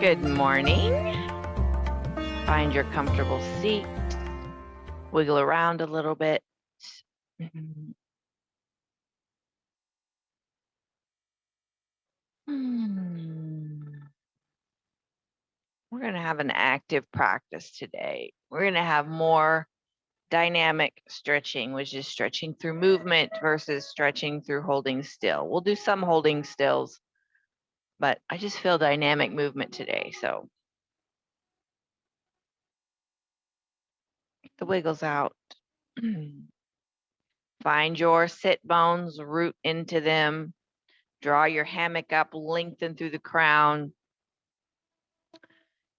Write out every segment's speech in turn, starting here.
Good morning. Find your comfortable seat. Wiggle around a little bit. We're going to have an active practice today. We're going to have more dynamic stretching, which is stretching through movement versus stretching through holding still. We'll do some holding stills, but I just feel dynamic movement today. So the wiggles out. Find your sit bones, root into them. Draw your hammock up, lengthen through the crown.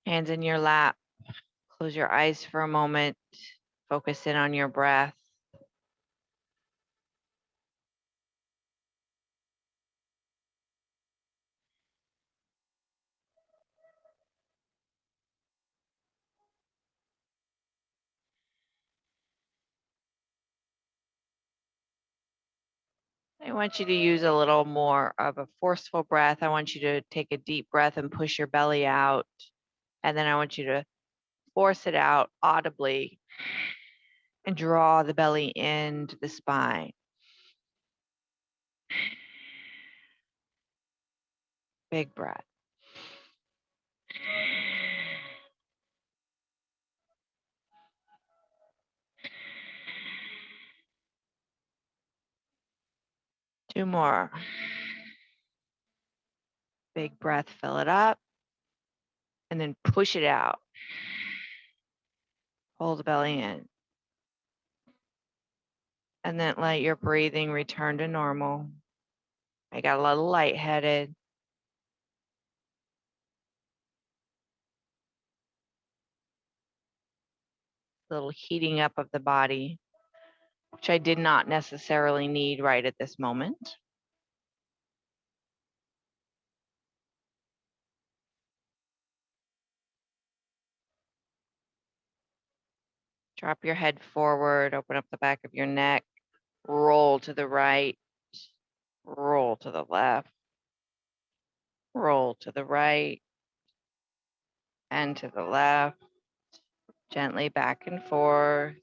Hands in your lap. Close your eyes for a moment. Focus in on your breath. I want you to use a little more of a forceful breath. I want you to take a deep breath and push your belly out. And then I want you to force it out audibly and draw the belly into the spine. Big breath. Two more. Big breath, fill it up, and then push it out. Hold the belly in. And then let your breathing return to normal. I got a little lightheaded. Little heating up of the body, which I did not necessarily need right at this moment. Drop your head forward, open up the back of your neck, roll to the right, roll to the left, roll to the right and to the left, gently back and forth.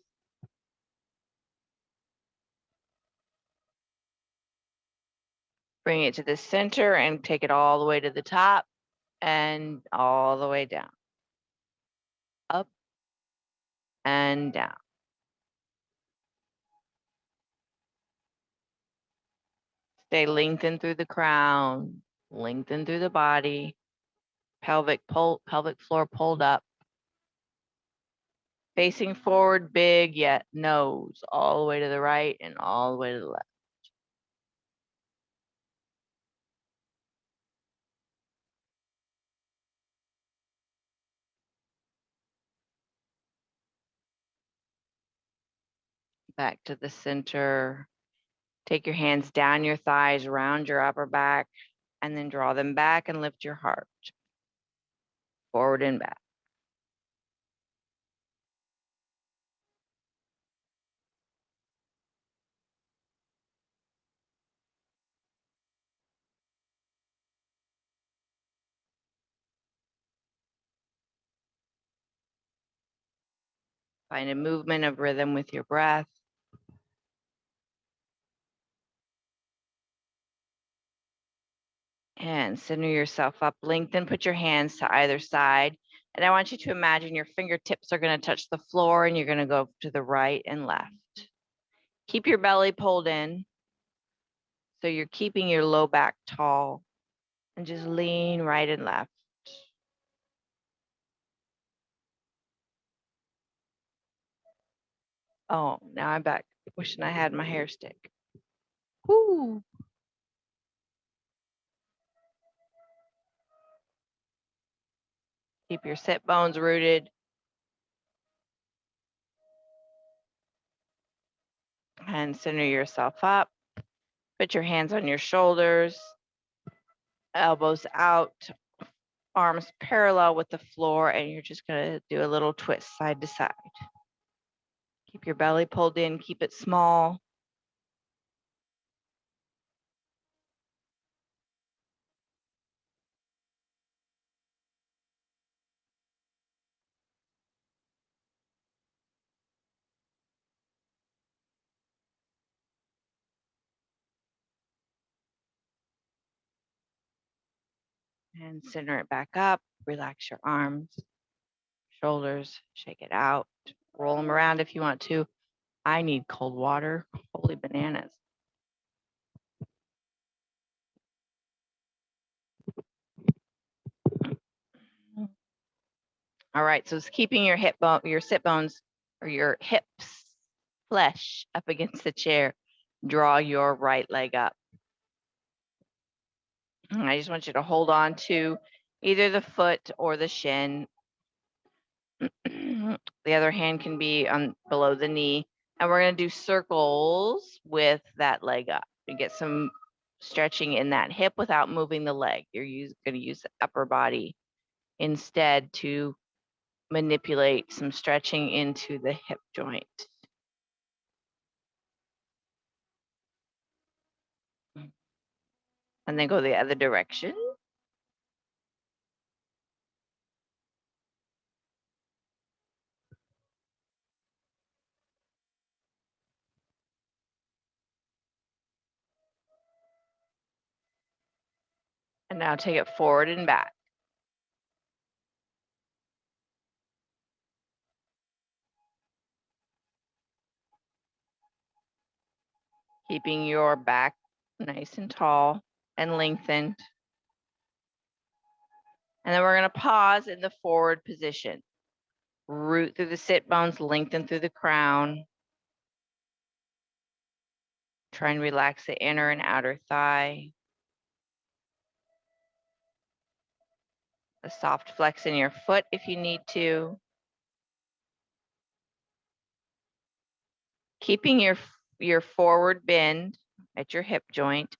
Bring it to the center and take it all the way to the top and all the way down. Up and down. Stay lengthened through the crown, lengthen through the body, pelvic floor pulled up. Facing forward, big, yet nose all the way to the right and all the way to the left. Back to the center. Take your hands down your thighs, round your upper back, and then draw them back and lift your heart. Forward and back. Find a movement of rhythm with your breath. And center yourself up, lengthen, put your hands to either side. And I want you to imagine your fingertips are going to touch the floor and you're going to go to the right and left. Keep your belly pulled in. So you're keeping your low back tall and just lean right and left. Oh, now I'm back. Wishing I had my hair stick. Woo. Keep your sit bones rooted. And center yourself up. Put your hands on your shoulders. Elbows out. Arms parallel with the floor. And you're just going to do a little twist side to side. Keep your belly pulled in. Keep it small. And center it back up. Relax your arms, shoulders, shake it out. Roll them around if you want to. I need cold water. Holy bananas. All right, so it's keeping your hip bone, your sit bones or your hips flesh up against the chair. Draw your right leg up. And I just want you to hold on to either the foot or the shin. The other hand can be on below the knee. And we're going to do circles with that leg up and get some stretching in that hip without moving the leg. You're going to use the upper body instead to manipulate some stretching into the hip joint. And then go the other direction. And now take it forward and back. Keeping your back nice and tall and lengthened. And then we're going to pause in the forward position. Root through the sit bones, lengthen through the crown. Try and relax the inner and outer thigh. A soft flex in your foot if you need to. Keeping your forward bend at your hip joint.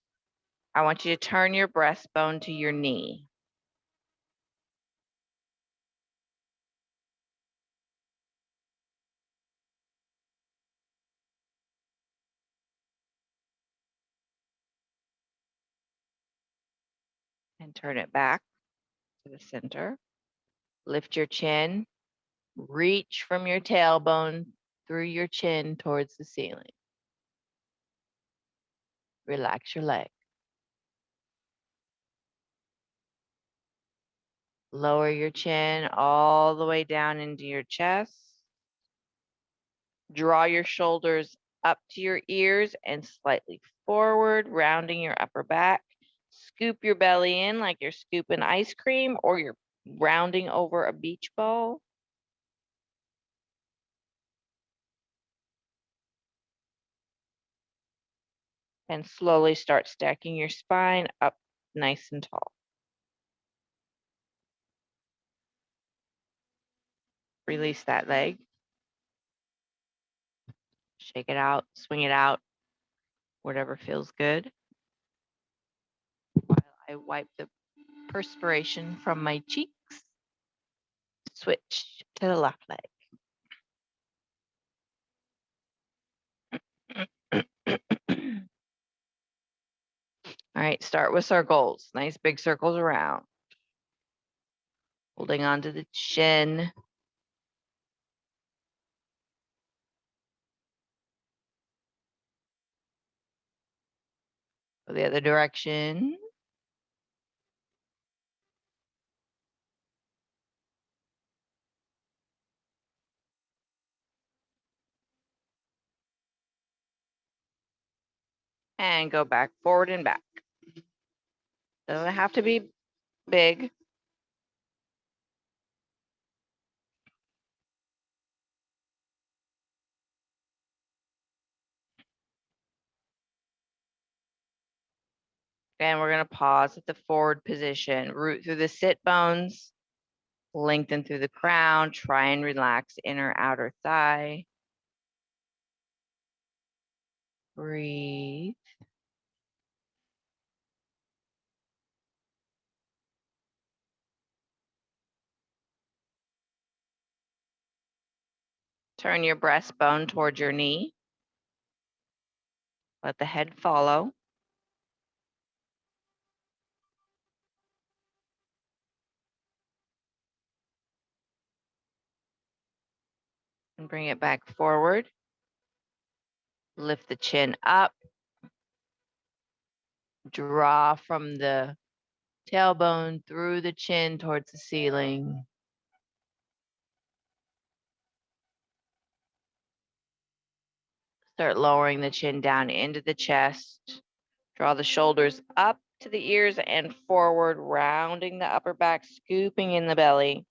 I want you to turn your breastbone to your knee. And turn it back to the center. Lift your chin. Reach from your tailbone through your chin towards the ceiling. Relax your leg. Lower your chin all the way down into your chest. Draw your shoulders up to your ears and slightly forward, rounding your upper back. Scoop your belly in like you're scooping ice cream or you're rounding over a beach ball. And slowly start stacking your spine up nice and tall. Release that leg. Shake it out, swing it out, whatever feels good. While I wipe the perspiration from my cheeks, switch to the left leg. All right, start with circles. Nice big circles around. Holding on to the chin. Go the other direction. And go back, forward and back. Doesn't have to be big. And we're going to pause at the forward position. Root through the sit bones. Lengthen through the crown. Try and relax inner outer thigh. Breathe. Turn your breastbone towards your knee. Let the head follow. And bring it back forward. Lift the chin up. Draw from the Tailbone through the chin towards the ceiling. Start lowering the chin down into the chest. Draw the shoulders up to the ears and forward, rounding the upper back, scooping in the belly.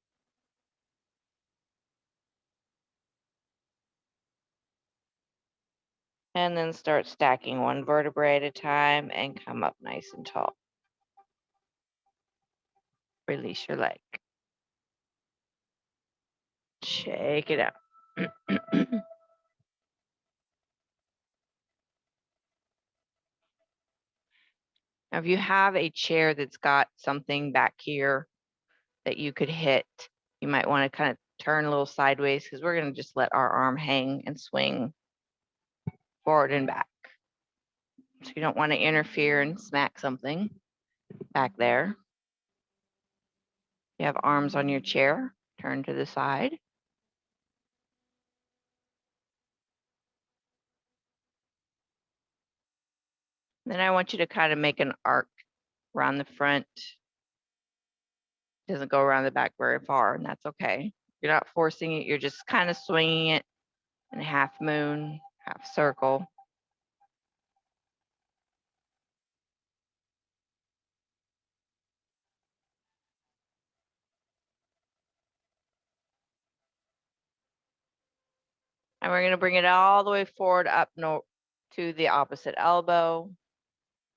And then start stacking one vertebrae at a time and come up nice and tall. Release your leg. Shake it out. Now, if you have a chair that's got something back here that you could hit, you might want to kind of turn a little sideways because we're going to just let our arm hang and swing forward and back. So you don't want to interfere and smack something back there. You have arms on your chair, turn to the side. Then I want you to kind of make an arc around the front. It doesn't go around the back very far, and that's okay. You're not forcing it, you're just kind of swinging it in a half moon, half circle. And we're going to bring it all the way forward up to the opposite elbow,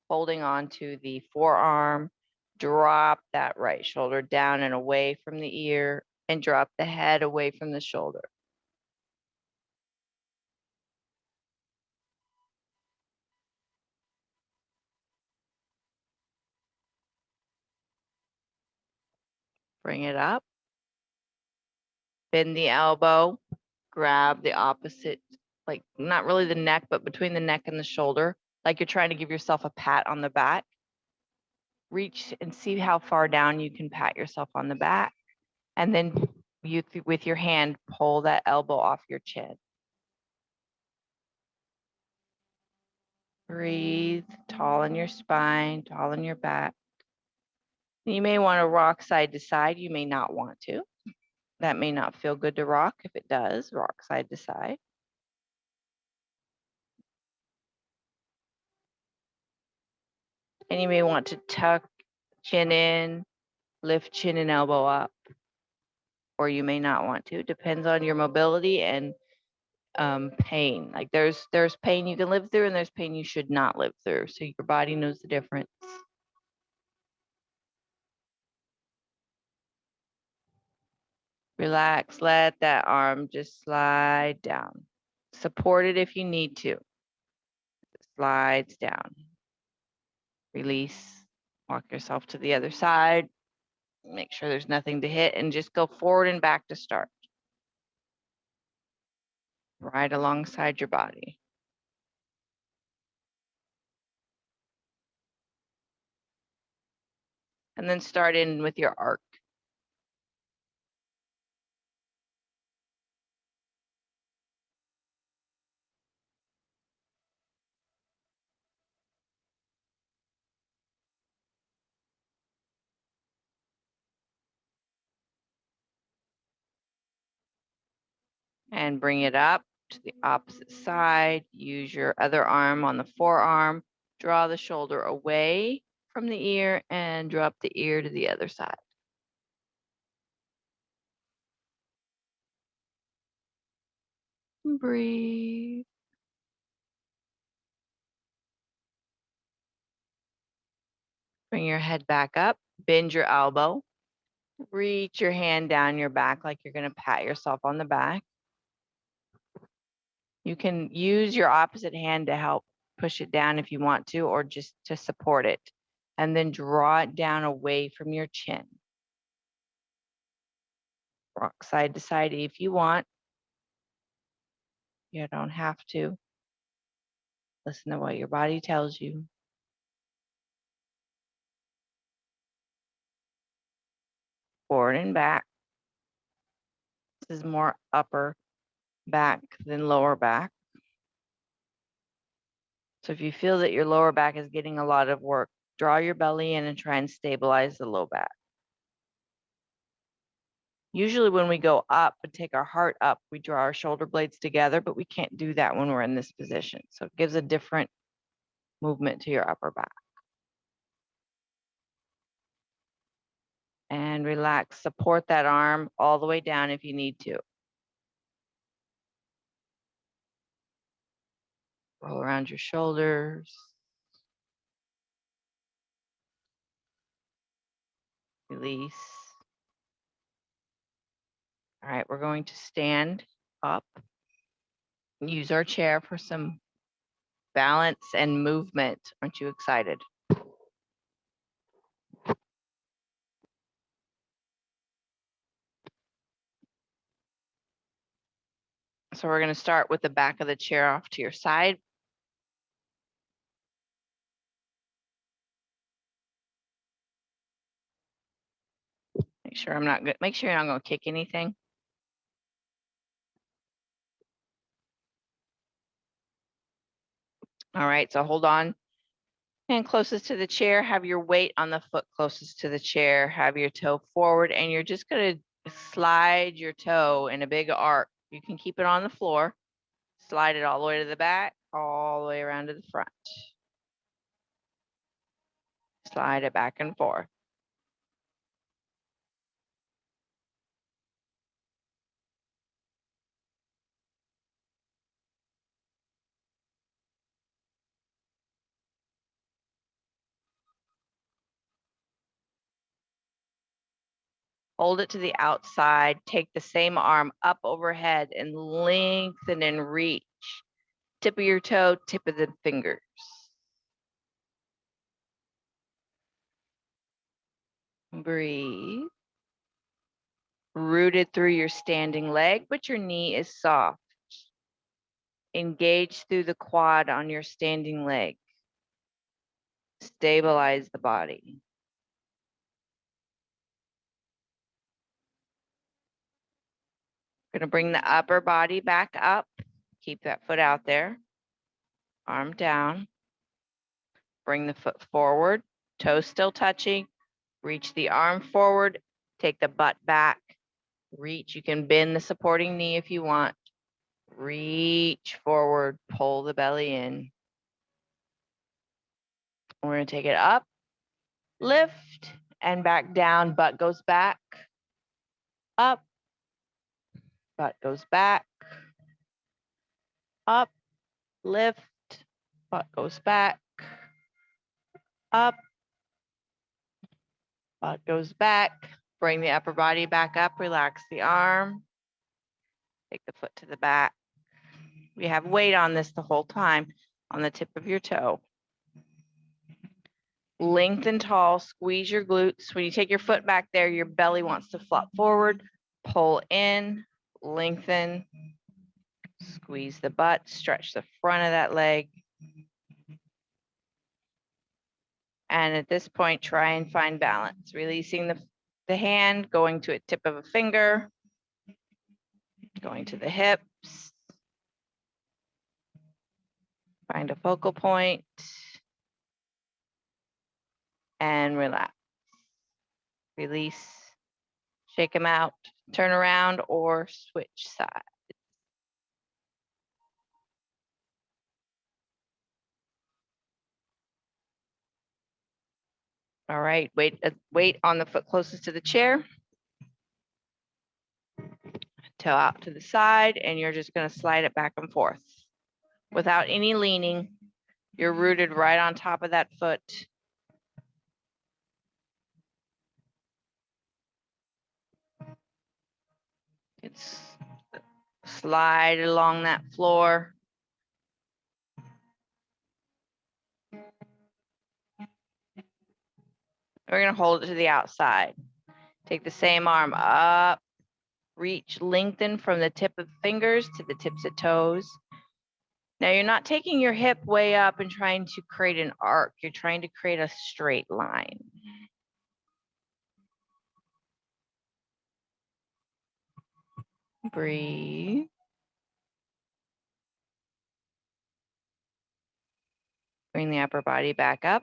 holding on to the forearm. Drop that right shoulder down and away from the ear, and drop the head away from the shoulder. Bring it up. Bend the elbow. Grab the opposite, like not really the neck, but between the neck and the shoulder, like you're trying to give yourself a pat on the back. Reach and see how far down you can pat yourself on the back. And then you, with your hand, pull that elbow off your chin. Breathe, tall in your spine, tall in your back. You may want to rock side to side. You may not want to. That may not feel good to rock. If it does, rock side to side. And you may want to tuck chin in, lift chin and elbow up, or you may not want to. Depends on your mobility and pain. Like there's pain you can live through and there's pain you should not live through. So your body knows the difference. Relax, let that arm just slide down. Support it if you need to. It slides down. Release, walk yourself to the other side. Make sure there's nothing to hit and just go forward and back to start. Right alongside your body. And then start in with your arc. And bring it up to the opposite side. Use your other arm on the forearm. Draw the shoulder away from the ear and drop the ear to the other side. Breathe. Bring your head back up. Bend your elbow. Reach your hand down your back like you're going to pat yourself on the back. You can use your opposite hand to help push it down if you want to, or just to support it. And then draw it down away from your chin. Rock side to side if you want. You don't have to. Listen to what your body tells you. Forward and back. This is more upper back than lower back. So if you feel that your lower back is getting a lot of work, Draw your belly in and try and stabilize the low back. Usually when we go up and take our heart up, we draw our shoulder blades together, but we can't do that when we're in this position. So it gives a different movement to your upper back. And relax, support that arm all the way down if you need to. Roll around your shoulders. Release. All right, we're going to stand up. Use our chair for some balance and movement. Aren't you excited? So we're going to start with the back of the chair off to your side. Make sure you're not going to kick anything. All right, so hold on. Hand closest to the chair, have your weight on the foot closest to the chair, have your toe forward, and you're just going to slide your toe in a big arc. You can keep it on the floor, slide it all the way to the back, all the way around to the front. Slide it back and forth. Hold it to the outside. Take the same arm up overhead and lengthen and reach. Tip of your toe, tip of the fingers. Breathe. Rooted through your standing leg, but your knee is soft. Engage through the quad on your standing leg. Stabilize the body. We're going to bring the upper body back up. Keep that foot out there. Arm down. Bring the foot forward. Toes still touching. Reach the arm forward. Take the butt back. Reach. You can bend the supporting knee if you want. Reach forward. Pull the belly in. We're going to take it up. Lift and back down. Butt goes back. Up. Butt goes back. Up. Lift. Butt goes back. Up. Butt goes back. Bring the upper body back up. Relax the arm. Take the foot to the back. We have weight on this the whole time on the tip of your toe. Lengthen tall. Squeeze your glutes. When you take your foot back there, your belly wants to flop forward. Pull in. Lengthen. Squeeze the butt. Stretch the front of that leg. And at this point, try and find balance. Releasing the hand, going to a tip of a finger, going to the hips. Find a focal point and relax. Release, shake them out, turn around or switch sides. All right, weight on the foot closest to the chair. Toe out to the side, and you're just going to slide it back and forth without any leaning. You're rooted right on top of that foot. It's slide along that floor. We're going to hold it to the outside. Take the same arm up, reach, lengthen from the tip of fingers to the tips of toes. Now you're not taking your hip way up and trying to create an arc. You're trying to create a straight line. Breathe. Bring the upper body back up.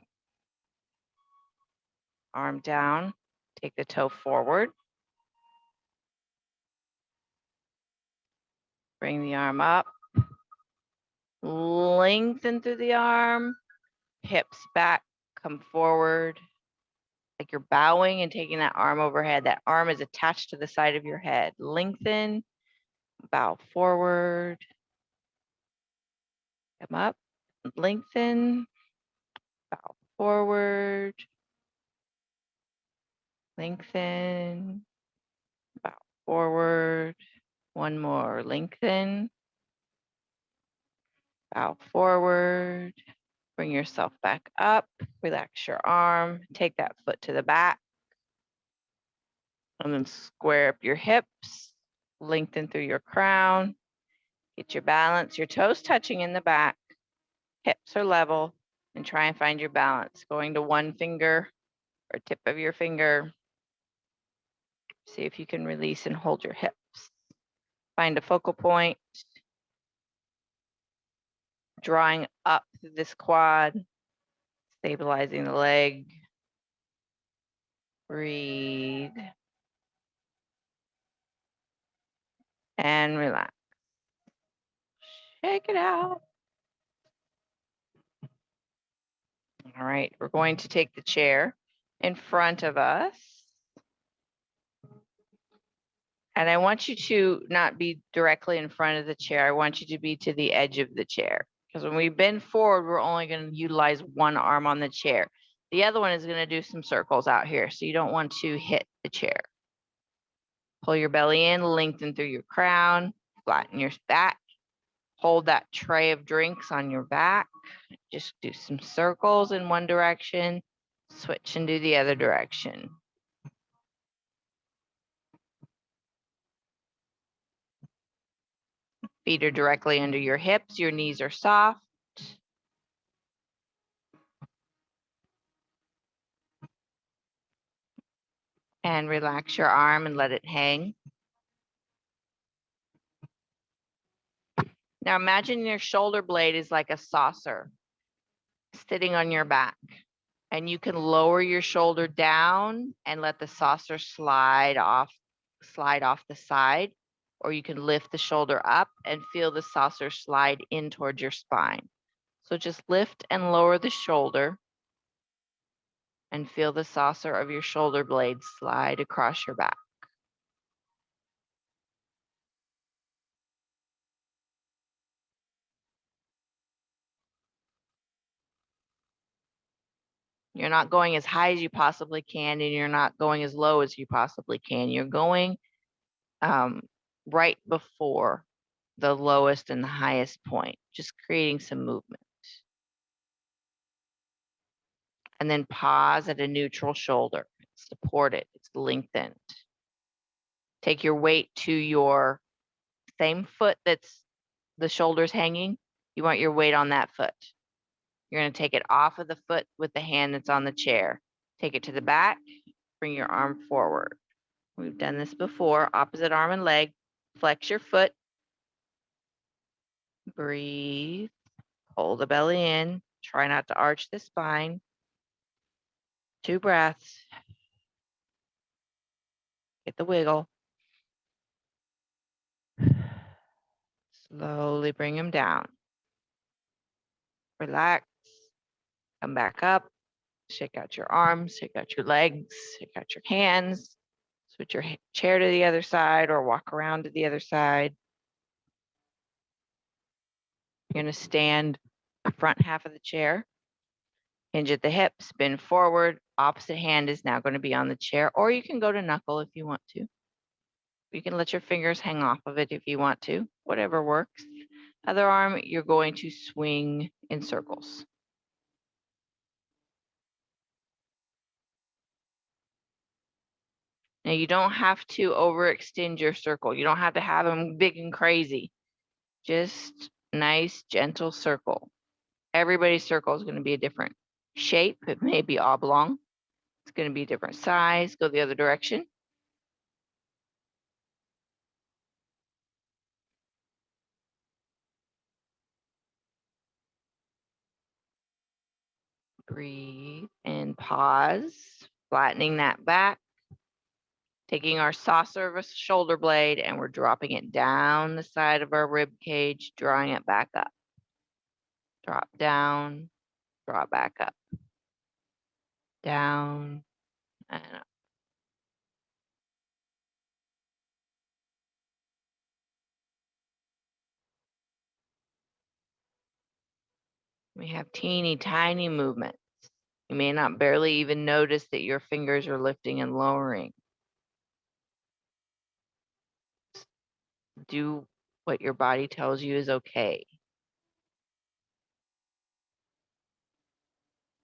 Arm down, take the toe forward. Bring the arm up. Lengthen through the arm, hips back, come forward. Like you're bowing and taking that arm overhead. That arm is attached to the side of your head. Lengthen, bow forward. Come up, lengthen, bow forward. Lengthen, bow forward. One more, lengthen, bow forward. Bring yourself back up, relax your arm, take that foot to the back, and then square up your hips, lengthen through your crown, get your balance, your toes touching in the back, hips are level, and try and find your balance, going to one finger or tip of your finger. See if you can release and hold your hips. Find a focal point, drawing up through this quad, stabilizing the leg. Breathe. And relax. Shake it out. All right, we're going to take the chair in front of us. And I want you to not be directly in front of the chair. I want you to be to the edge of the chair. Because when we bend forward, we're only going to utilize one arm on the chair. The other one is going to do some circles out here. So you don't want to hit the chair. Pull your belly in, lengthen through your crown, flatten your back. Hold that tray of drinks on your back. Just do some circles in one direction, switch and do the other direction. Feet are directly under your hips, your knees are soft. And relax your arm and let it hang. Now imagine your shoulder blade is like a saucer sitting on your back. And you can lower your shoulder down and let the saucer slide off the side. Or you can lift the shoulder up and feel the saucer slide in towards your spine. So just lift and lower the shoulder and feel the saucer of your shoulder blade slide across your back. You're not going as high as you possibly can, and you're not going as low as you possibly can. You're going right before the lowest and the highest point, just creating some movement. And then pause at a neutral shoulder. Support it. It's lengthened. Take your weight to your same foot that's the shoulders hanging. You want your weight on that foot. You're going to take it off of the foot with the hand that's on the chair. Take it to the back. Bring your arm forward. We've done this before. Opposite arm and leg. Flex your foot. Breathe. Hold the belly in. Try not to arch the spine. 2 breaths. Get the wiggle. Slowly bring them down. Relax. Come back up. Shake out your arms. Shake out your legs. Shake out your hands. Switch your chair to the other side or walk around to the other side. You're going to stand the front half of the chair. Hinge at the hips, bend forward. Opposite hand is now going to be on the chair, or you can go to knuckle if you want to. You can let your fingers hang off of it if you want to, whatever works. Other arm, you're going to swing in circles. Now you don't have to overextend your circle. You don't have to have them big and crazy. Just nice, gentle circle. Everybody's circle is going to be a different shape. It may be oblong. It's going to be a different size. Go the other direction. Breathe and pause. Flattening that back, taking our saucer of a shoulder blade and we're dropping it down the side of our rib cage, drawing it back up. Drop down, draw back up. Down and up. We have teeny tiny movements. You may not barely even notice that your fingers are lifting and lowering. Do what your body tells you is okay.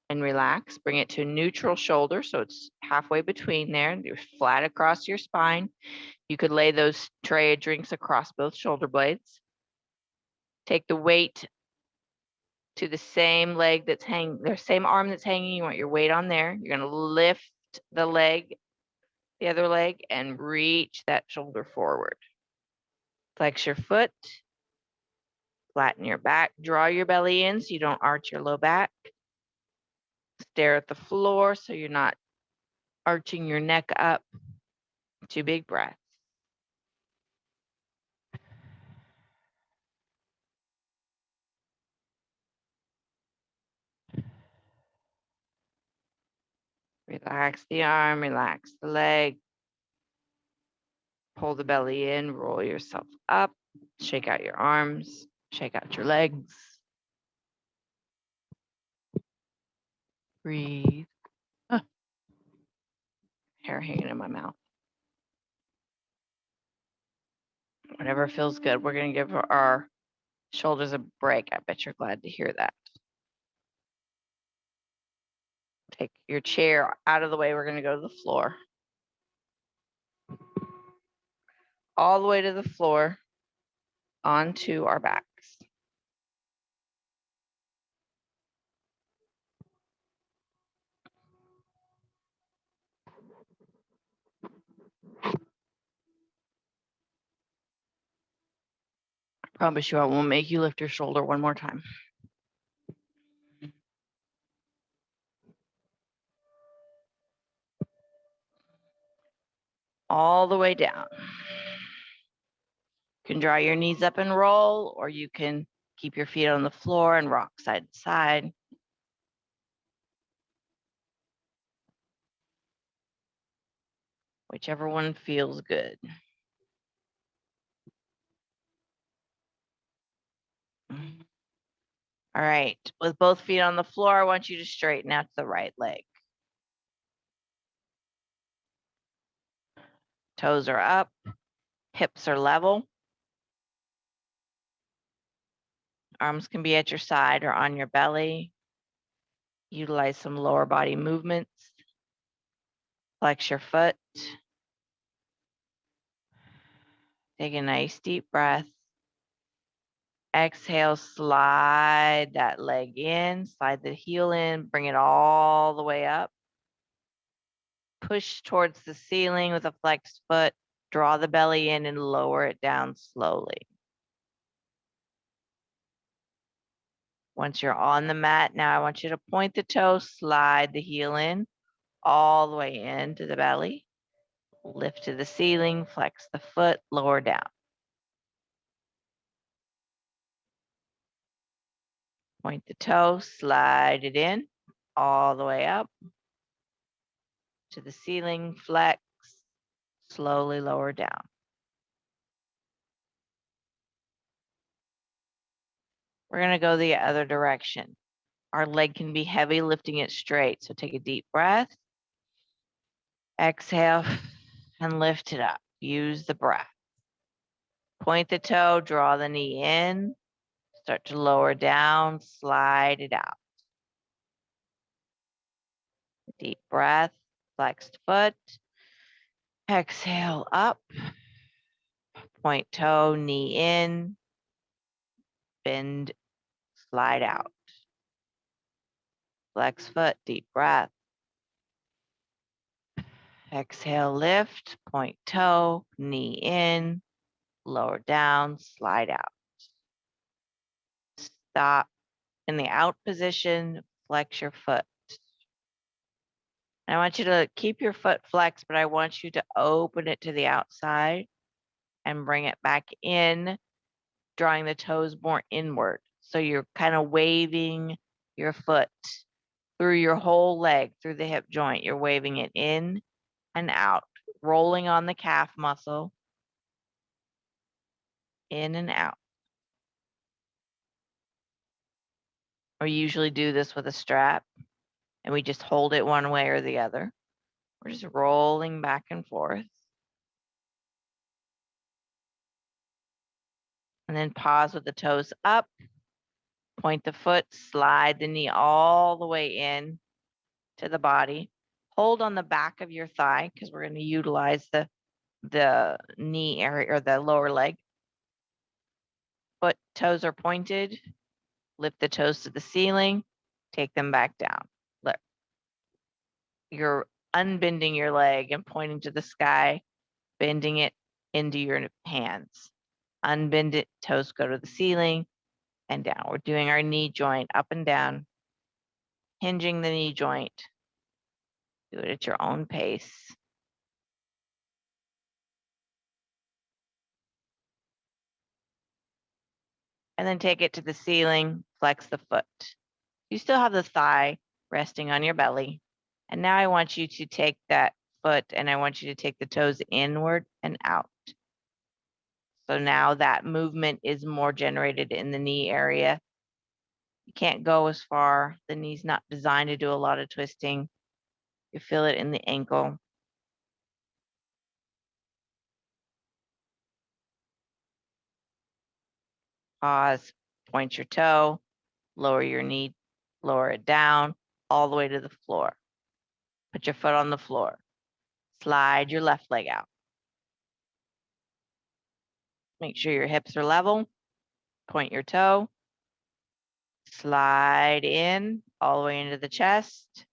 And relax, bring it to a neutral shoulder so it's halfway between there. You're flat across your spine. You could lay those tray of drinks across both shoulder blades. Take the weight to the same leg that's hanging, the same arm that's hanging. You want your weight on there. You're going to lift the leg, the other leg, and reach that shoulder forward. Flex your foot, flatten your back, draw your belly in so you don't arch your low back. Stare at the floor so you're not arching your neck up. 2 big breaths. Relax the arm, relax the leg. Pull the belly in, roll yourself up, shake out your arms, shake out your legs. Breathe. Hair hanging in my mouth. Whatever feels good. We're going to give our shoulders a break. I bet you're glad to hear that. Take your chair out of the way. We're going to go to the floor. All the way to the floor, onto our backs. I promise you I won't make you lift your shoulder one more time. All the way down. You can draw your knees up and roll, or you can keep your feet on the floor and rock side to side. Whichever one feels good. All right, with both feet on the floor, I want you to straighten out the right leg. Toes are up, hips are level. Arms can be at your side or on your belly. Utilize some lower body movements. Flex your foot. Take a nice deep breath. Exhale, slide that leg in, slide the heel in, bring it all the way up. Push towards the ceiling with a flexed foot. Draw the belly in and lower it down slowly. Once you're on the mat, now I want you to point the toe, slide the heel in, all the way into the belly. Lift to the ceiling, flex the foot, lower down. Point the toe, slide it in, all the way up to the ceiling, flex, slowly lower down. We're going to go the other direction. Our leg can be heavy, lifting it straight. So take a deep breath. Exhale and lift it up. Use the breath. Point the toe, draw the knee in. Start to lower down, slide it out. Deep breath, flexed foot. Exhale up. Point toe, knee in. Bend, slide out. Flex foot, deep breath. Exhale, lift, point toe, knee in, lower down, slide out. Stop in the out position, flex your foot. And I want you to keep your foot flexed, but I want you to open it to the outside and bring it back in, drawing the toes more inward. So you're kind of waving your foot through your whole leg, through the hip joint. You're waving it in and out, rolling on the calf muscle, in and out. We usually do this with a strap, and we just hold it one way or the other. We're just rolling back and forth. And then pause with the toes up, point the foot, slide the knee all the way in to the body. Hold on the back of your thigh because we're going to utilize the knee area or the lower leg. Foot, toes are pointed. Lift the toes to the ceiling, take them back down. Look, you're unbending your leg and pointing to the sky, bending it into your hands. Unbend it, toes go to the ceiling and down. We're doing our knee joint up and down, hinging the knee joint. Do it at your own pace. And then take it to the ceiling, flex the foot. You still have the thigh resting on your belly. And now I want you to take that foot and I want you to take the toes inward and out. So now that movement is more generated in the knee area. You can't go as far. The knee's not designed to do a lot of twisting. You feel it in the ankle. Pause, point your toe, lower your knee, lower it down all the way to the floor. Put your foot on the floor. Slide your left leg out. Make sure your hips are level. Point your toe. Slide in all the way into the chest.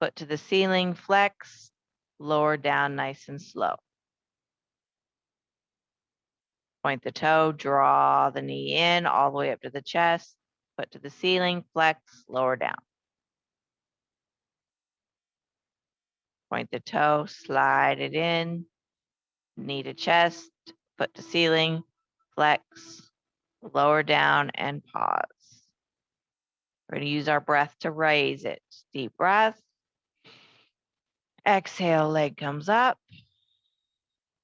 Foot to the ceiling, flex. Lower down nice and slow. Point the toe, draw the knee in all the way up to the chest. Foot to the ceiling, flex, lower down. Point the toe, slide it in, knee to chest, foot to ceiling, flex, lower down, and pause. We're going to use our breath to raise it. Deep breath. Exhale, leg comes up.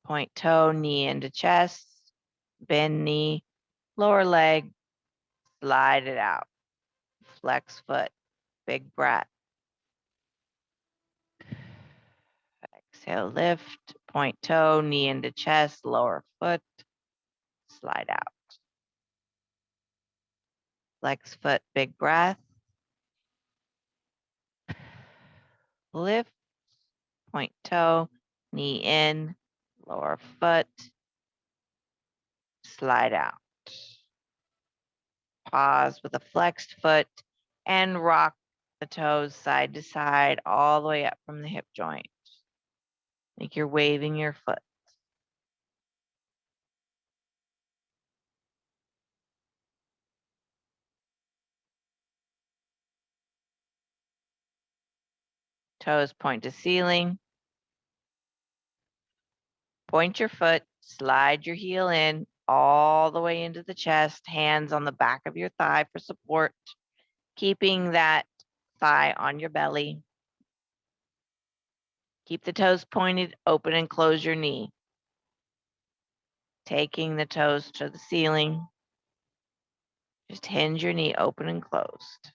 Point toe, knee into chest, bend knee, lower leg, slide it out. Flex foot, big breath. Exhale, lift, point toe, knee into chest, lower foot, slide out. Flex foot, big breath. Lift, point toe, knee in, lower foot, slide out. Pause with a flexed foot and rock the toes side to side all the way up from the hip joint. Like you're waving your foot. Toes point to ceiling. Point your foot, slide your heel in all the way into the chest, hands on the back of your thigh for support, keeping that thigh on your belly. Keep the toes pointed, open and close your knee. Taking the toes to the ceiling. Just hinge your knee open and closed.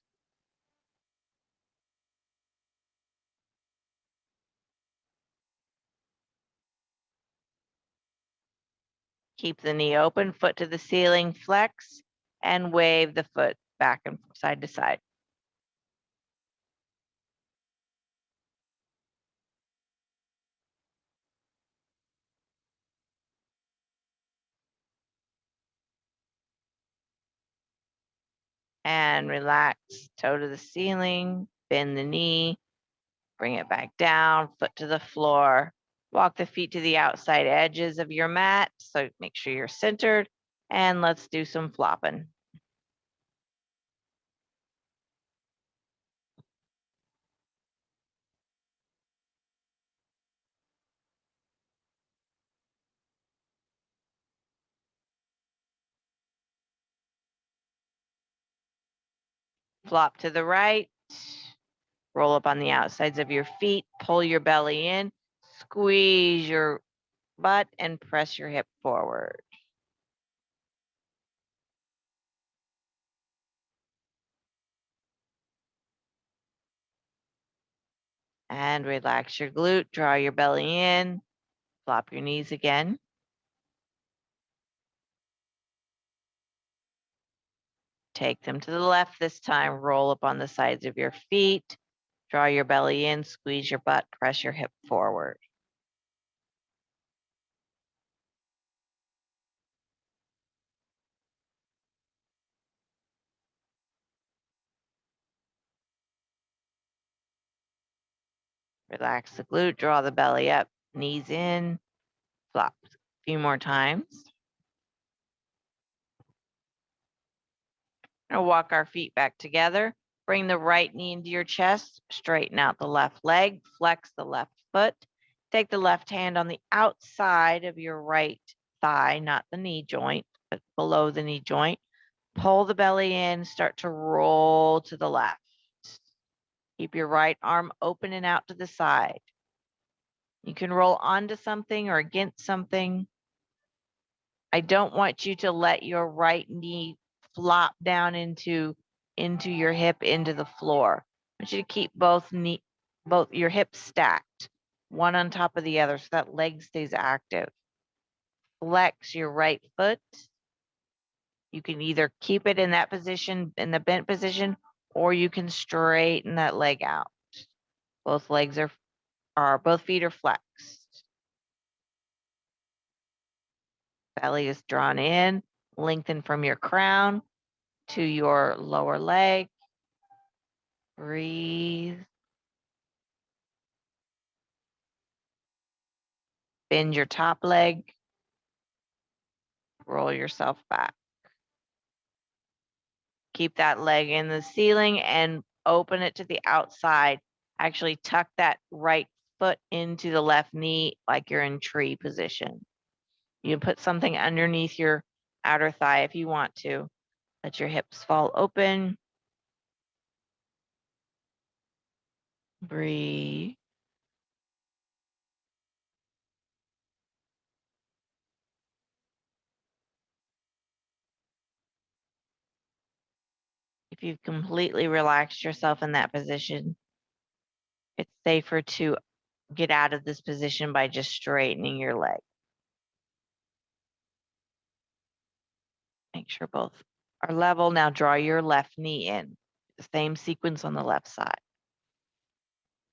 Keep the knee open, foot to the ceiling, flex, and wave the foot back and side to side. And relax, toe to the ceiling, bend the knee, bring it back down, foot to the floor. Walk the feet to the outside edges of your mat, so make sure you're centered, and let's do some flopping. Flop to the right. Roll up on the outsides of your feet. Pull your belly in. Squeeze your butt and press your hip forward. And relax your glute. Draw your belly in. Flop your knees again. Take them to the left this time. Roll up on the sides of your feet. Draw your belly in. Squeeze your butt. Press your hip forward. Relax the glute. Draw the belly up. Knees in. Flop. A few more times. Now walk our feet back together. Bring the right knee into your chest. Straighten out the left leg. Flex the left foot. Take the left hand on the outside of your right thigh, not the knee joint, but below the knee joint. Pull the belly in. Start to roll to the left. Keep your right arm open and out to the side. You can roll onto something or against something. I don't want you to let your right knee flop down into your hip, into the floor. I want you to keep both your hips stacked, one on top of the other, so that leg stays active. Flex your right foot. You can either keep it in that position, in the bent position, or you can straighten that leg out. Both legs both feet are flexed. Belly is drawn in, lengthen from your crown to your lower leg. Breathe. Bend your top leg. Roll yourself back. Keep that leg in the ceiling and open it to the outside. Actually tuck that right foot into the left knee like you're in tree position. You can put something underneath your outer thigh if you want to. Let your hips fall open. Breathe. If you've completely relaxed yourself in that position, it's safer to get out of this position by just straightening your leg. Make sure both are level. Now draw your left knee in. The same sequence on the left side.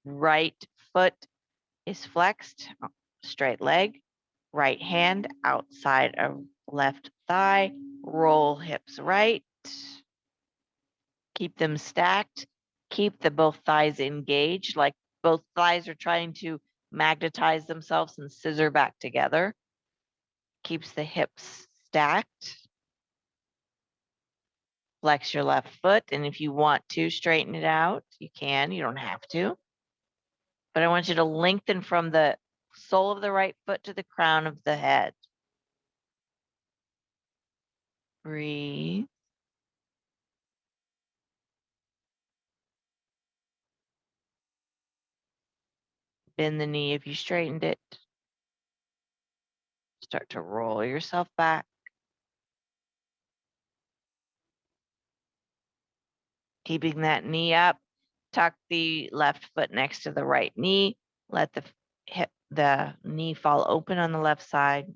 Right foot is flexed, straight leg. Right hand outside of left thigh. Roll hips right. Keep them stacked. Keep both thighs engaged, like both thighs are trying to magnetize themselves and scissor back together. Keeps the hips stacked. Flex your left foot, and if you want to straighten it out, you can. You don't have to. But I want you to lengthen from the sole of the right foot to the crown of the head. Breathe. Bend the knee if you straightened it. Start to roll yourself back. Keeping that knee up. Tuck the left foot next to the right knee. Let the knee fall open on the left side.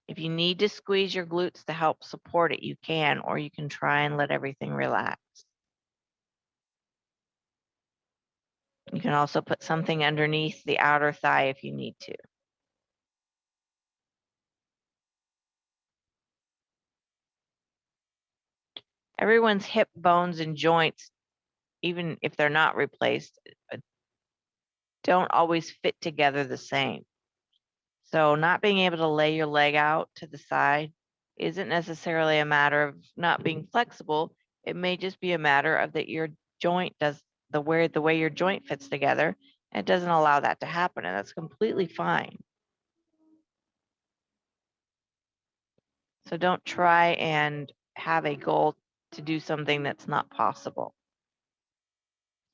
If you need to squeeze your glutes to help support it, you can, or you can try and let everything relax. You can also put something underneath the outer thigh if you need to. Everyone's hip bones and joints, even if they're not replaced, don't always fit together the same. So not being able to lay your leg out to the side isn't necessarily a matter of not being flexible. It may just be a matter of that your joint does the way your joint fits together. It doesn't allow that to happen, and that's completely fine. So don't try and have a goal to do something that's not possible.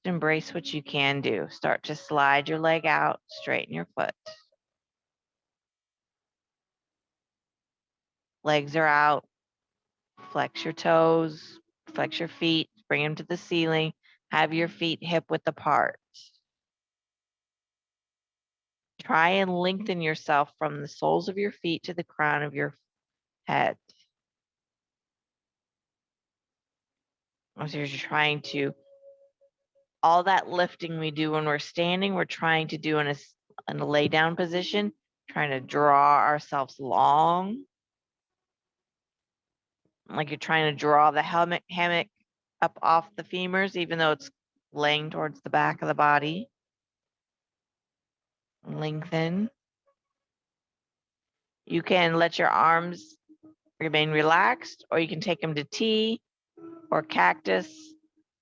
Embrace what you can do. Start to slide your leg out, straighten your foot. Legs are out. Flex your toes, flex your feet, bring them to the ceiling. Have your feet hip width apart. Try and lengthen yourself from the soles of your feet to the crown of your head. As you're trying to, all that lifting we do when we're standing, we're trying to do in a lay down position, trying to draw ourselves long. Like you're trying to draw the hammock up off the femurs, even though it's laying towards the back of the body. Lengthen. You can let your arms remain relaxed, or you can take them to T or cactus,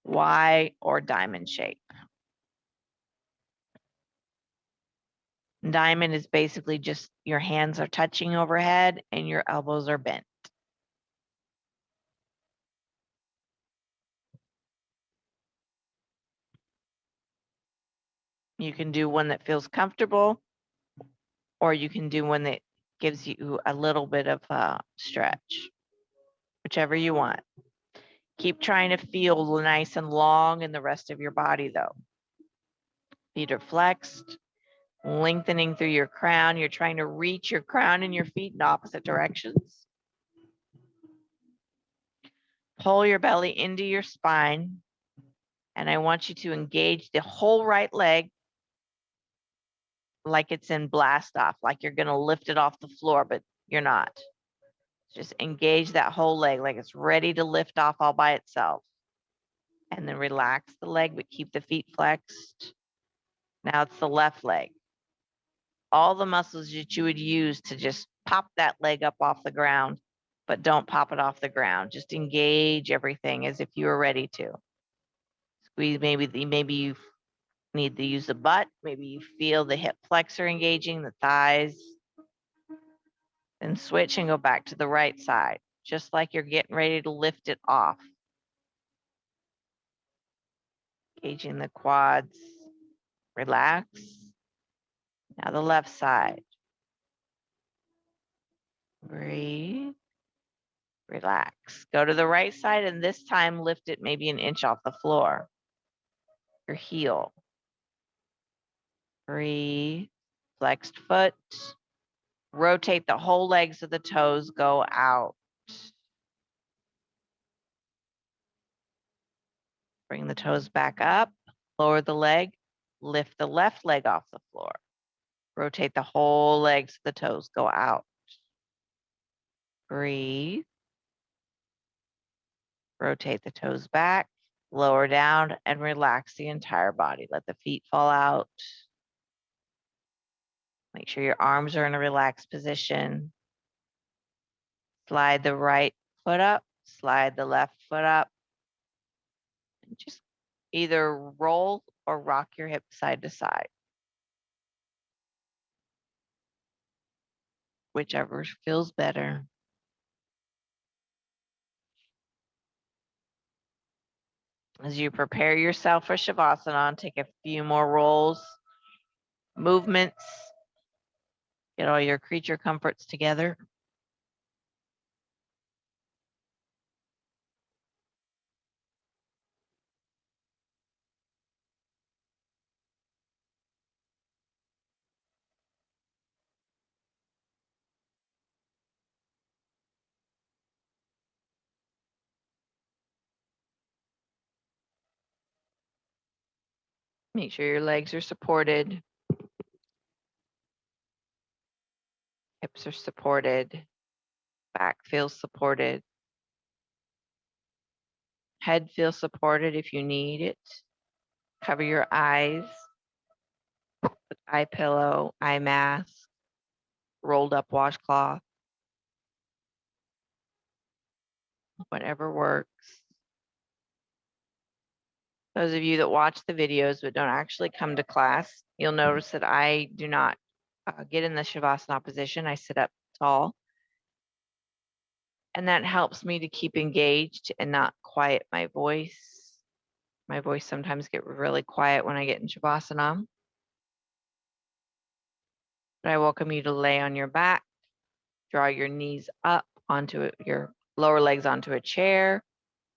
Y, or diamond shape. Diamond is basically just your hands are touching overhead and your elbows are bent. You can do one that feels comfortable, or you can do one that gives you a little bit of stretch, whichever you want. Keep trying to feel nice and long in the rest of your body though. Feet are flexed, lengthening through your crown. You're trying to reach your crown and your feet in opposite directions. Pull your belly into your spine. And I want you to engage the whole right leg like it's in blast off, like you're going to lift it off the floor, but you're not. Just engage that whole leg like it's ready to lift off all by itself. And then relax the leg, but keep the feet flexed. Now it's the left leg. All the muscles that you would use to just pop that leg up off the ground, but don't pop it off the ground. Just engage everything as if you were ready to. Squeeze, maybe you need to use the butt. Maybe you feel the hip flexor engaging, the thighs. Then switch and go back to the right side, just like you're getting ready to lift it off. Engaging the quads. Relax. Now the left side. Breathe. Relax. Go to the right side and this time lift it maybe an inch off the floor. Your heel. Breathe. Flexed foot. Rotate the whole leg so the toes go out. Bring the toes back up. Lower the leg. Lift the left leg off the floor. Rotate the whole leg so the toes go out. Breathe. Rotate the toes back. Lower down and relax the entire body. Let the feet fall out. Make sure your arms are in a relaxed position. Slide the right foot up, slide the left foot up. And just either roll or rock your hip side to side. Whichever feels better. As you prepare yourself for Shavasana, take a few more rolls, movements. Get all your creature comforts together. Make sure your legs are supported. Hips are supported. Back feels supported. Head feels supported if you need it. Cover your eyes with eye pillow, eye mask, rolled up washcloth, whatever works. Those of you that watch the videos but don't actually come to class, you'll notice that I do not get in the Shavasana position. I sit up tall. And that helps me to keep engaged and not quiet my voice. My voice sometimes gets really quiet when I get in Shavasana. But I welcome you to lay on your back, draw your knees up onto your lower legs onto a chair,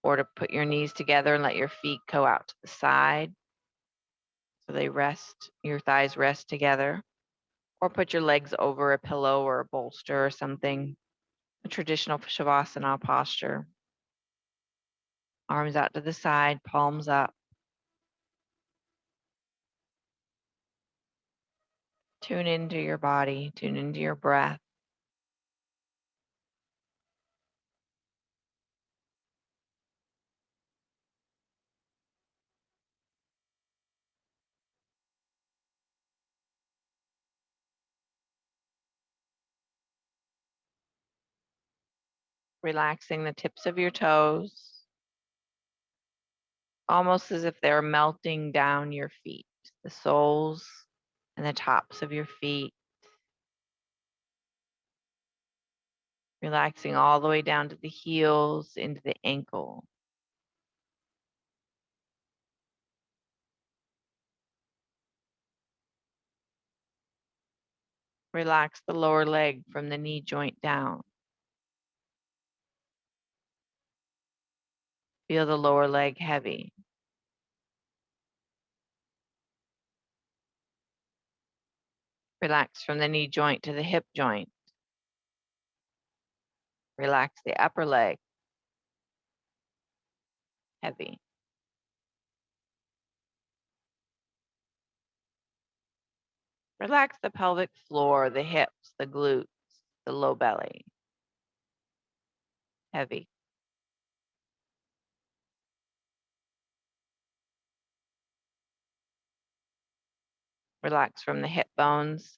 or to put your knees together and let your feet go out to the side so they rest, your thighs rest together, or put your legs over a pillow or a bolster or something, a traditional Shavasana posture. Arms out to the side, palms up. Tune into your body, tune into your breath. Relaxing the tips of your toes, almost as if they're melting down your feet, the soles and the tops of your feet. Relaxing all the way down to the heels, into the ankle. Relax the lower leg from the knee joint down. Feel the lower leg heavy. Relax from the knee joint to the hip joint. Relax the upper leg, heavy. Relax the pelvic floor, the hips, the glutes, the low belly, heavy. Relax from the hip bones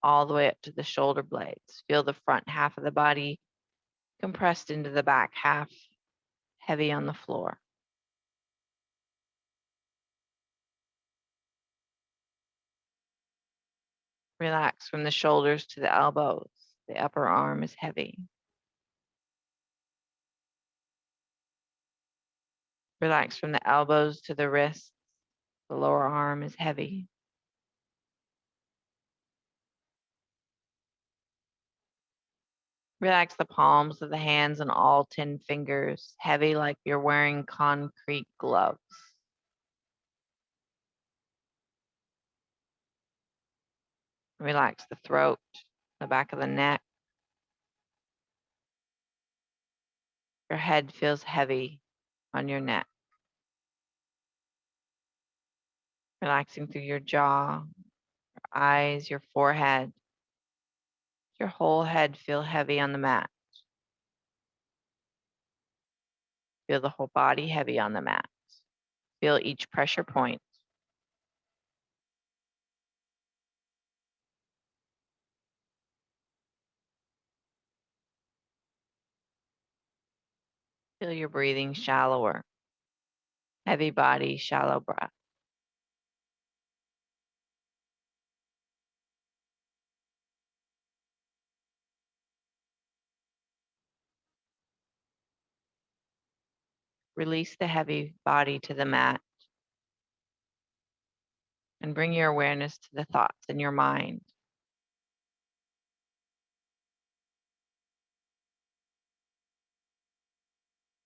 all the way up to the shoulder blades. Feel the front half of the body compressed into the back half, heavy on the floor. Relax from the shoulders to the elbows. The upper arm is heavy. Relax from the elbows to the wrists. The lower arm is heavy. Relax the palms of the hands and all 10 fingers, heavy like you're wearing concrete gloves. Relax the throat, the back of the neck. Your head feels heavy on your neck. Relaxing through your jaw, your eyes, your forehead. Your whole head feel heavy on the mat. Feel the whole body heavy on the mat. Feel each pressure point. Feel your breathing shallower. Heavy body, shallow breath. Release the heavy body to the mat and bring your awareness to the thoughts in your mind.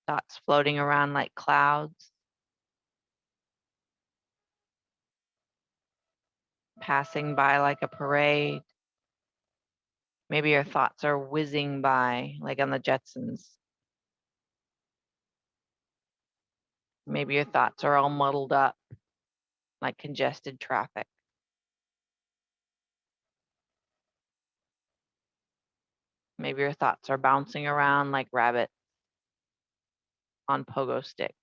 Thoughts floating around like clouds, passing by like a parade. Maybe your thoughts are whizzing by like on the Jetsons. Maybe your thoughts are all muddled up like congested traffic. Maybe your thoughts are bouncing around like rabbits on pogo sticks.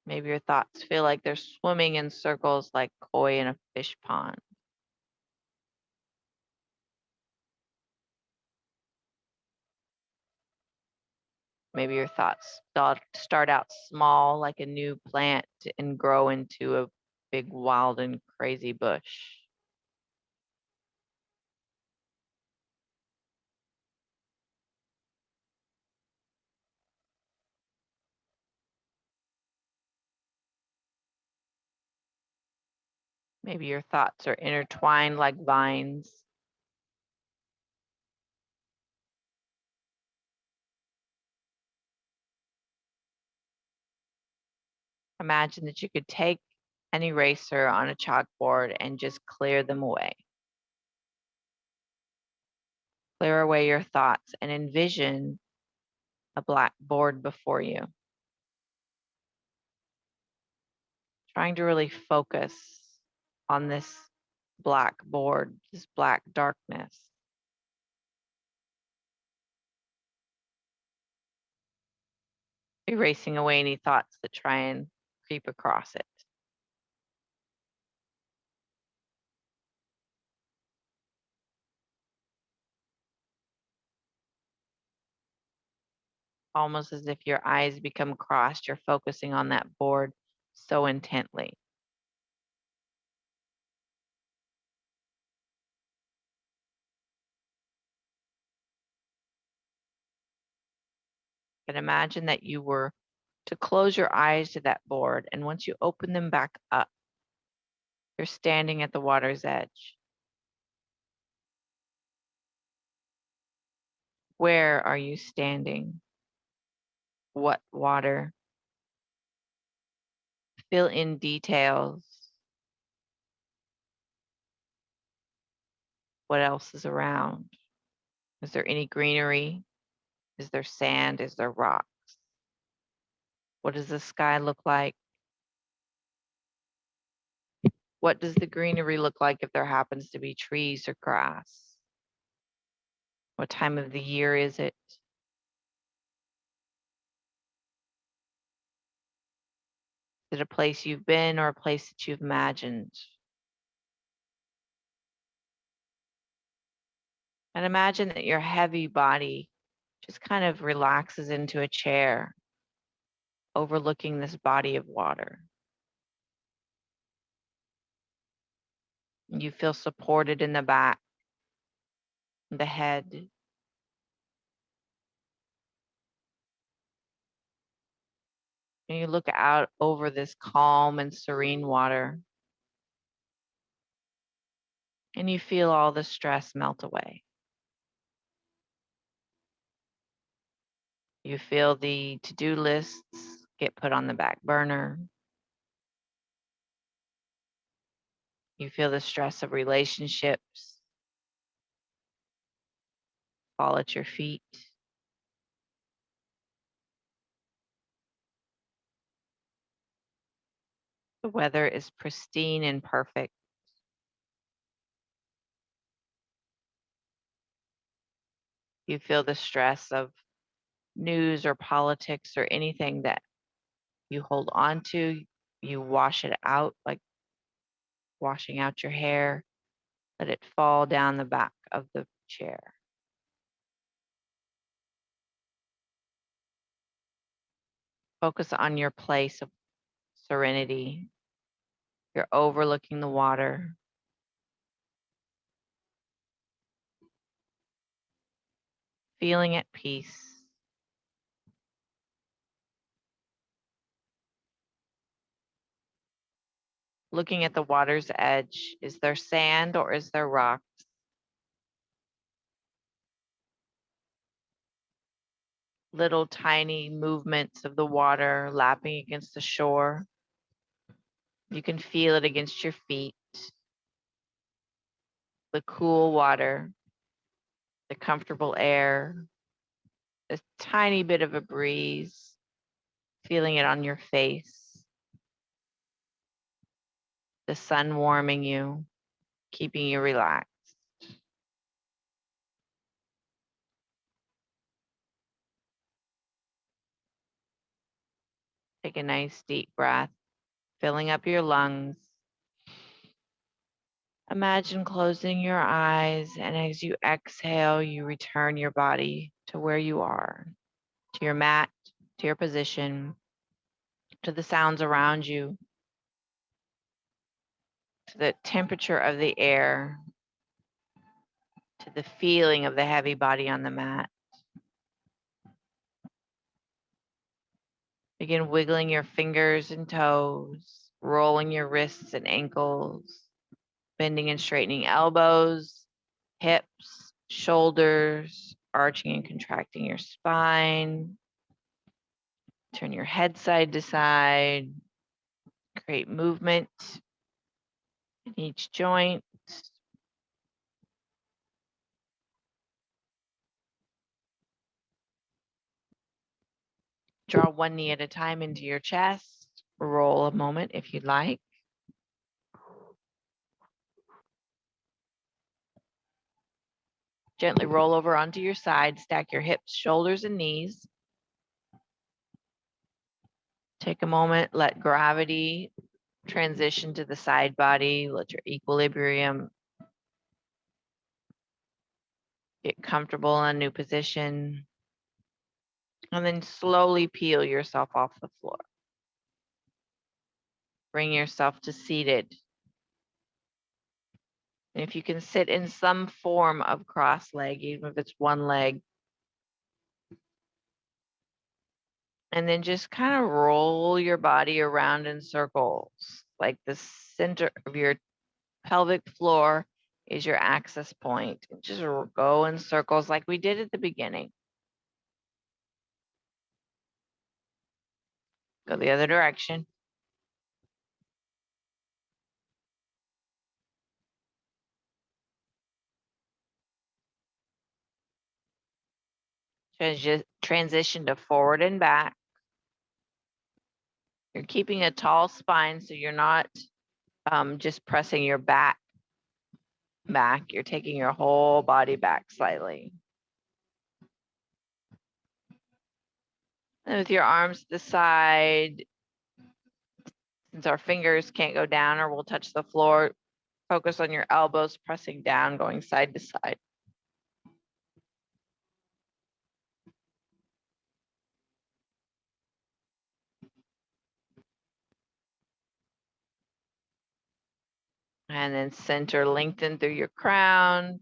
Maybe your thoughts feel like they're swimming in circles like koi in a fish pond. Maybe your thoughts start out small like a new plant and grow into a big, wild, and crazy bush. Maybe your thoughts are intertwined like vines. Imagine that you could take an eraser on a chalkboard and just clear them away. Clear away your thoughts and envision a black board before you. Trying to really focus on this black board, this black darkness. Erasing away any thoughts that try and creep across it. Almost as if your eyes become crossed, you're focusing on that board so intently. But imagine that you were to close your eyes to that board, and once you open them back up, you're standing at the water's edge. Where are you standing? What water? Fill in details. What else is around? Is there any greenery? Is there sand? Is there rocks? What does the sky look like? What does the greenery look like if there happens to be trees or grass? What time of the year is it? Is it a place you've been or a place that you've imagined? And imagine that your heavy body just kind of relaxes into a chair overlooking this body of water. You feel supported in the back, the head. And you look out over this calm and serene water. And you feel all the stress melt away. You feel the to-do lists get put on the back burner. You feel the stress of relationships fall at your feet. The weather is pristine and perfect. You feel the stress of news or politics or anything that you hold on to. You wash it out like washing out your hair. Let it fall down the back of the chair. Focus on your place of serenity. You're overlooking the water. Feeling at peace. Looking at the water's edge. Is there sand or is there rock? Little tiny movements of the water lapping against the shore. You can feel it against your feet. The cool water, the comfortable air, a tiny bit of a breeze, feeling it on your face, the sun warming you, keeping you relaxed. Take a nice deep breath, filling up your lungs. Imagine closing your eyes, and as you exhale, you return your body to where you are, to your mat, to your position, to the sounds around you, to the temperature of the air, to the feeling of the heavy body on the mat. Begin wiggling your fingers and toes, rolling your wrists and ankles. Bending and straightening elbows, hips, shoulders, arching and contracting your spine. Turn your head side to side. Create movement in each joint. Draw one knee at a time into your chest. Roll a moment if you'd like. Gently roll over onto your side. Stack your hips, shoulders, and knees. Take a moment, let gravity transition to the side body. Let your equilibrium get comfortable in a new position. And then slowly peel yourself off the floor. Bring yourself to seated. And if you can sit in some form of cross leg, even if it's one leg, and then just kind of roll your body around in circles, like the center of your pelvic floor is your access point. Just go in circles like we did at the beginning. Go the other direction. Transition to forward and back. You're keeping a tall spine, so you're not just pressing your back. You're taking your whole body back slightly. And with your arms to the side, since our fingers can't go down or will touch the floor, focus on your elbows pressing down, going side to side. And then center, lengthen through your crown.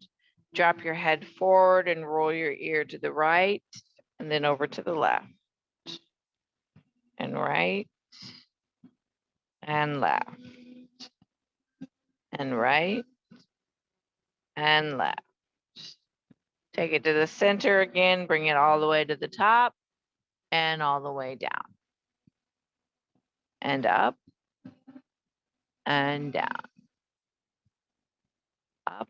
Drop your head forward and roll your ear to the right and then over to the left. And right and left. And right and left. Take it to the center again, bring it all the way to the top and all the way down. And up and down. Up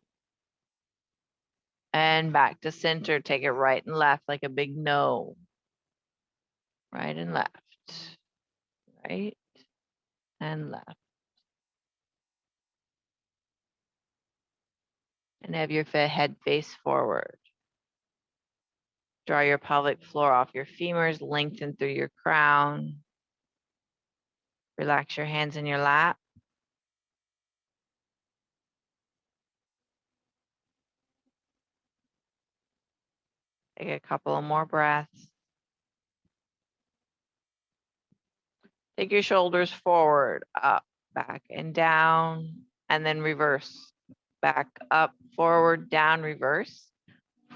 and back to center. Take it right and left like a big no. Right and left. Right and left. And have your head face forward. Draw your pelvic floor off your femurs, lengthen through your crown. Relax your hands in your lap. Take a couple of more breaths. Take your shoulders forward, up, back, and down, and then reverse. Back, up, forward, down, reverse.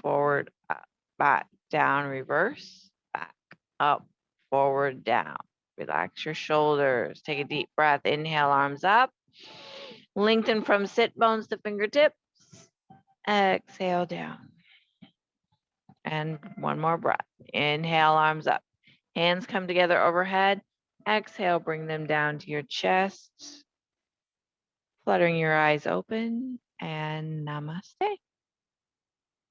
Forward, up, back, down, reverse. Back, up, forward, down. Relax your shoulders. Take a deep breath. Inhale, arms up. Lengthen from sit bones to fingertips. Exhale down. And one more breath. Inhale, arms up. Hands come together overhead. Exhale, bring them down to your chest. Fluttering your eyes open, and namaste.